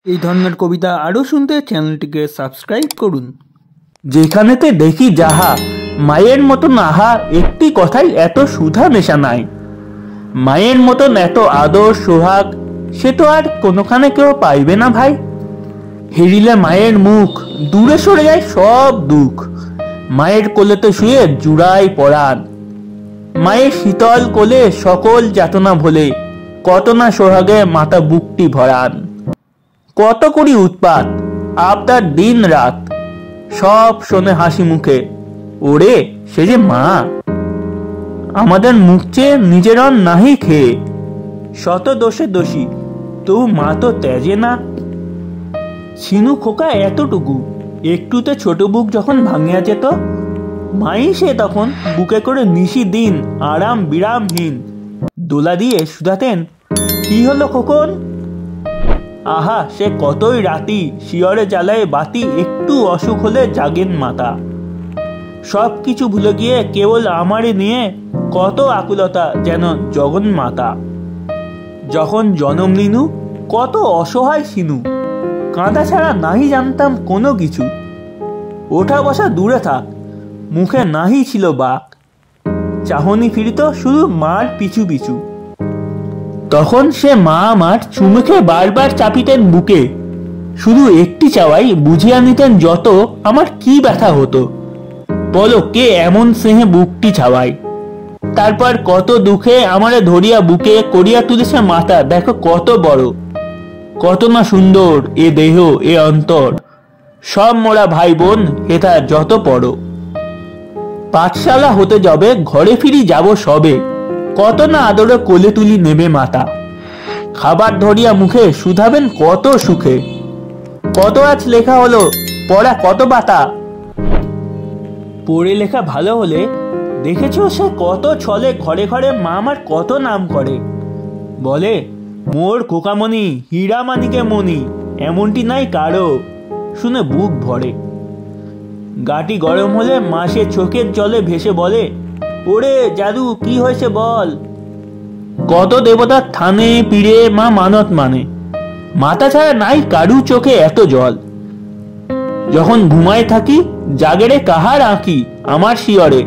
এই ধরনের কবিতা আরও শুনতে চ্যানেলটিকে সাবস্ক্রাইব করুন। যেখানেতে দেখি যাহা মায়ের মতন আহা, একটি কথাই এত সুধা মেশা নাই। মায়ের মতন এত আদর সোহাগ সে তো আর কোনোখানে কেউ পাইবে না ভাই। হেরিলে মায়ের মুখ, দূরে সরে যায় সব দুঃখ। মায়ের কোলেতে শুয়ে জুড়াই পরাণ, মায়ের শীতল কোলে সকল যাতনা ভোলে, কত না সোহাগে মাথা বুকটি ভরান। কত করি উৎপাত আবদার দিন রাত, সব শোনে হাসি মুখে, ওরে সে যে মা। আমাদের মুখ চেয়ে নিজের নাহি খেয়ে, শত দোষে দোষী তবু মা তো ত্যাজে না। ছিনু খোকা এতটুকু, একটুতে ছোট বুক যখন ভাঙিয়া যেত, মাই সে তখন বুকে করে নিশি দিন আরাম বিরামহীন দোলা দিয়ে শুধাতেন, কি হলো খোকন। আহা সে কতই রাতি শিয়রে জ্বালায় বাতি, একটু অসুখ হলে জাগেন মাতা। সব কিছু ভুলে গিয়ে কেবল আমারে নিয়ে কত আকুলতা যেন জগন মাতা। যখন জনম নিনু কত অসহায় ছিনু, কাঁদা ছাড়া নাহি জানতাম কোনো কিছু। ওঠা বসা দূরে থাক, মুখে নাহি ছিল বাক, চাহনি ফিরিত শুধু মার পিছু পিছু। তখন সে মা আমার চুমুকে বারবার চাপিতেন বুকে, শুধু একটি চাওয়াই বুঝিয়া নিতেন যত আমার কি ব্যথা হতো। বলো কে এমন স্নেহে বুকটি ছাওয়ায়। তারপর কত দুঃখে আমারে ধরিয়া বুকে করিয়া তুলেছে মাথা, দেখো কত বড়, কত না সুন্দর এ দেহ এ অন্তর, সব মোরা ভাই বোন হেথা যত পড়। পাঠশালা হতে যাবে ঘরে ফিরি যাব সবে, কত না আদরে কোলে তুলি নেবে মাতা। খাবার ধরিয়া মুখে শুধাবেন কত সুখে, কত আজ লেখা হলো পড়া কত বাতা। পড়ে লেখা ভালো হলে দেখেছো সে কত ছলে ঘরে ঘরে মা আমার কত নাম করে। বলে মোর খোকামণি হীরা মানিকে মণি, এমনটি নাই কারো, শুনে বুক ভরে। গাটি গরম হলে মা সে চোখের জলে ভেসে বলে, ওরে জাদু কি হয়েছে বল। কত দেবতার থানে পীড়ে মা মানত মানে, মাথা ছাড়া নাই কারু চোখে এত জল। যখন ঘুমায় থাকি জাগেরে কাহার আঁকি আমার শিয়রে,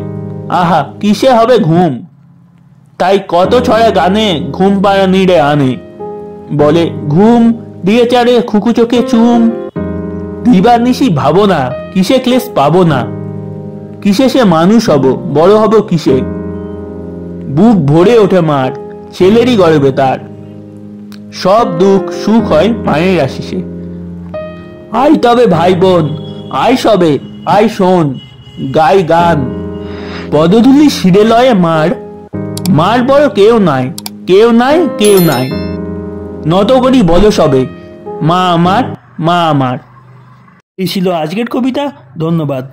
আহা কিসে হবে ঘুম। তাই কত ছড়া গানে ঘুম পাড়া নিড়ে আনে, বলে ঘুম দিয়ে চারে খুকু চোখে চুম। দিবার নিশি ভাবো না কিসে ক্লেশ পাবো না, কিসে সে মানুষ হব বড় হব কিসে। বুক ভরে ওঠে মার ছেলেরই গর্বে তার, সব দুঃখ সুখ হয় মায়ের আশিসে। আয় তবে ভাই বোন আয় সবে আয় শোন, গাই গান পদধূলি শিরে লয়ে মার, মার বড় কেউ নাই কেউ নাই কেউ নাই। নত করি বলো সবে মা আমার মা আমার। এই ছিল আজকের কবিতা। ধন্যবাদ।